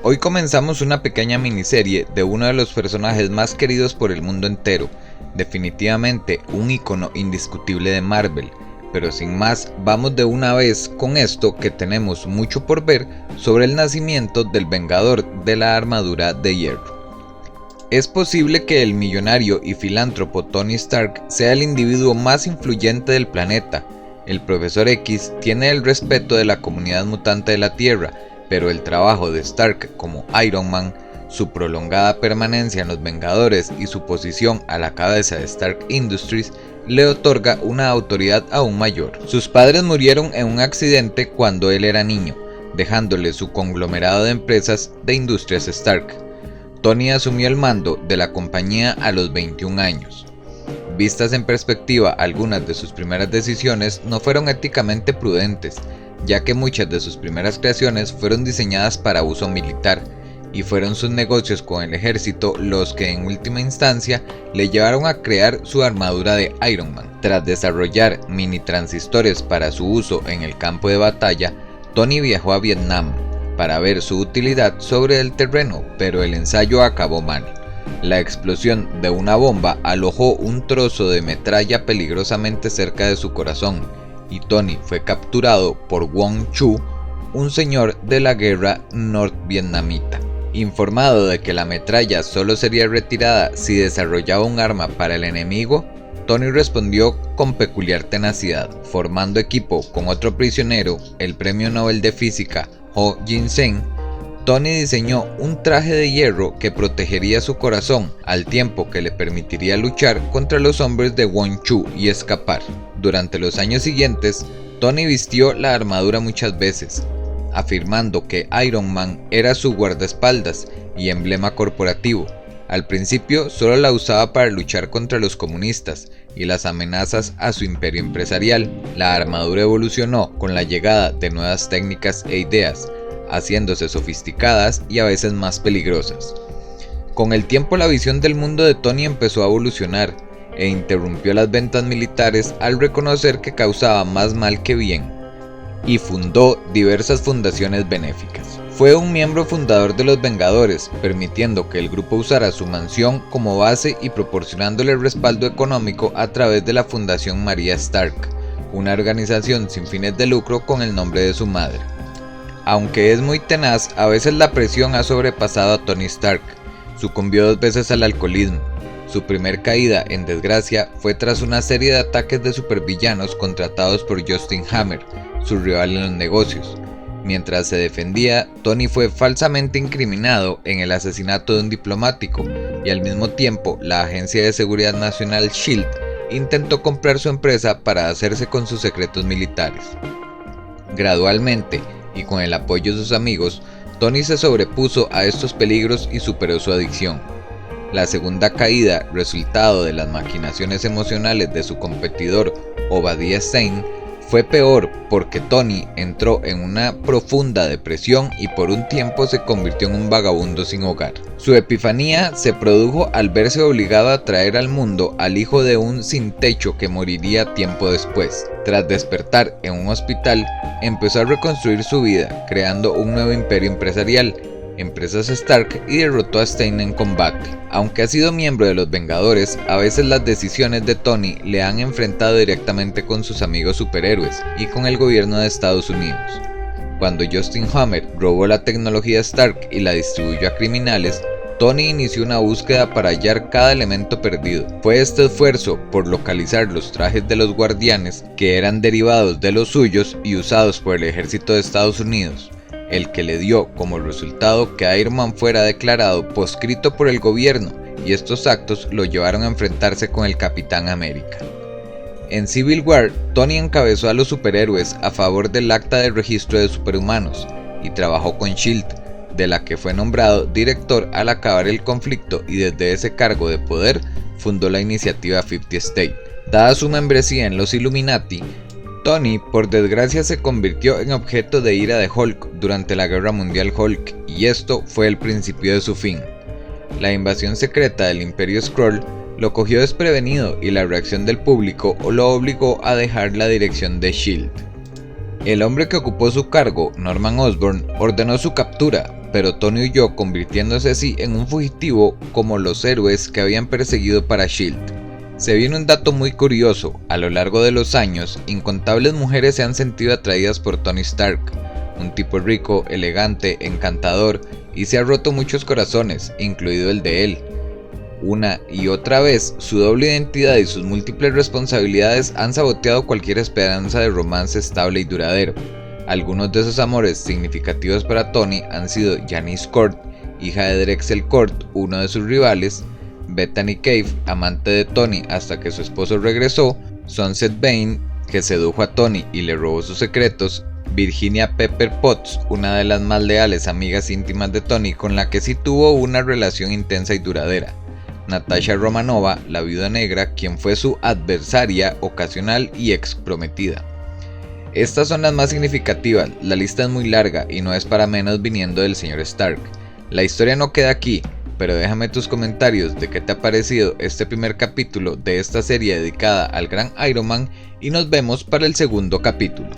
Hoy comenzamos una pequeña miniserie de uno de los personajes más queridos por el mundo entero, definitivamente un icono indiscutible de Marvel, pero sin más, vamos de una vez con esto que tenemos mucho por ver sobre el nacimiento del Vengador de la Armadura de Hierro. Es posible que el millonario y filántropo Tony Stark sea el individuo más influyente del planeta. El Profesor X tiene el respeto de la comunidad mutante de la Tierra, pero el trabajo de Stark como Iron Man, su prolongada permanencia en los Vengadores y su posición a la cabeza de Stark Industries le otorga una autoridad aún mayor. Sus padres murieron en un accidente cuando él era niño, dejándole su conglomerado de empresas de Industrias Stark. Tony asumió el mando de la compañía a los 21 años. Vistas en perspectiva, algunas de sus primeras decisiones no fueron éticamente prudentes, ya que muchas de sus primeras creaciones fueron diseñadas para uso militar, y fueron sus negocios con el ejército los que en última instancia le llevaron a crear su armadura de Iron Man. Tras desarrollar mini transistores para su uso en el campo de batalla, Tony viajó a Vietnam para ver su utilidad sobre el terreno, pero el ensayo acabó mal. La explosión de una bomba alojó un trozo de metralla peligrosamente cerca de su corazón, y Tony fue capturado por Wong Chu, un señor de la guerra norvietnamita. Informado de que la metralla solo sería retirada si desarrollaba un arma para el enemigo, Tony respondió con peculiar tenacidad. Formando equipo con otro prisionero, el premio Nobel de Física Ho Jin-seng, Tony diseñó un traje de hierro que protegería su corazón, al tiempo que le permitiría luchar contra los hombres de Wong Chu y escapar. Durante los años siguientes, Tony vistió la armadura muchas veces, afirmando que Iron Man era su guardaespaldas y emblema corporativo. Al principio solo la usaba para luchar contra los comunistas y las amenazas a su imperio empresarial. La armadura evolucionó con la llegada de nuevas técnicas e ideas, haciéndose sofisticadas y a veces más peligrosas. Con el tiempo la visión del mundo de Tony empezó a evolucionar e interrumpió las ventas militares al reconocer que causaba más mal que bien, y fundó diversas fundaciones benéficas. Fue un miembro fundador de los Vengadores, permitiendo que el grupo usara su mansión como base y proporcionándole respaldo económico a través de la Fundación María Stark, una organización sin fines de lucro con el nombre de su madre. Aunque es muy tenaz, a veces la presión ha sobrepasado a Tony Stark. Sucumbió 2 veces al alcoholismo. Su primer caída en desgracia fue tras una serie de ataques de supervillanos contratados por Justin Hammer, su rival en los negocios. Mientras se defendía, Tony fue falsamente incriminado en el asesinato de un diplomático, y al mismo tiempo la Agencia de Seguridad Nacional S.H.I.E.L.D. intentó comprar su empresa para hacerse con sus secretos militares. Gradualmente, y con el apoyo de sus amigos, Tony se sobrepuso a estos peligros y superó su adicción. La segunda caída, resultado de las maquinaciones emocionales de su competidor Obadiah Stane, fue peor porque Tony entró en una profunda depresión y por un tiempo se convirtió en un vagabundo sin hogar. Su epifanía se produjo al verse obligado a traer al mundo al hijo de un sin techo que moriría tiempo después. Tras despertar en un hospital, empezó a reconstruir su vida, creando un nuevo imperio empresarial, Empresas Stark, y derrotó a Stane en combate. Aunque ha sido miembro de los Vengadores, a veces las decisiones de Tony le han enfrentado directamente con sus amigos superhéroes y con el gobierno de Estados Unidos. Cuando Justin Hammer robó la tecnología Stark y la distribuyó a criminales, Tony inició una búsqueda para hallar cada elemento perdido. Fue este esfuerzo por localizar los trajes de los guardianes, que eran derivados de los suyos y usados por el ejército de Estados Unidos, el que le dio como resultado que Iron Man fuera declarado proscrito por el gobierno, y estos actos lo llevaron a enfrentarse con el Capitán América. En Civil War, Tony encabezó a los superhéroes a favor del Acta de Registro de Superhumanos y trabajó con S.H.I.E.L.D., de la que fue nombrado director al acabar el conflicto, y desde ese cargo de poder fundó la iniciativa 50 State. Dada su membresía en los Illuminati, Tony, por desgracia, se convirtió en objeto de ira de Hulk durante la Guerra Mundial Hulk, y esto fue el principio de su fin. La invasión secreta del Imperio Skrull lo cogió desprevenido y la reacción del público lo obligó a dejar la dirección de S.H.I.E.L.D. El hombre que ocupó su cargo, Norman Osborn, ordenó su captura, pero Tony huyó, convirtiéndose así en un fugitivo como los héroes que habían perseguido para SHIELD. Se viene un dato muy curioso: a lo largo de los años, incontables mujeres se han sentido atraídas por Tony Stark, un tipo rico, elegante, encantador, y se ha roto muchos corazones, incluido el de él. Una y otra vez, su doble identidad y sus múltiples responsabilidades han saboteado cualquier esperanza de romance estable y duradero. Algunos de esos amores significativos para Tony han sido Janice Court, hija de Drexel Court, uno de sus rivales; Bethany Cave, amante de Tony hasta que su esposo regresó; Sunset Vane, que sedujo a Tony y le robó sus secretos; Virginia Pepper Potts, una de las más leales amigas íntimas de Tony con la que sí tuvo una relación intensa y duradera; Natasha Romanova, la viuda negra, quien fue su adversaria ocasional y ex prometida. Estas son las más significativas, la lista es muy larga y no es para menos viniendo del señor Stark. La historia no queda aquí, pero déjame tus comentarios de qué te ha parecido este primer capítulo de esta serie dedicada al gran Iron Man y nos vemos para el segundo capítulo.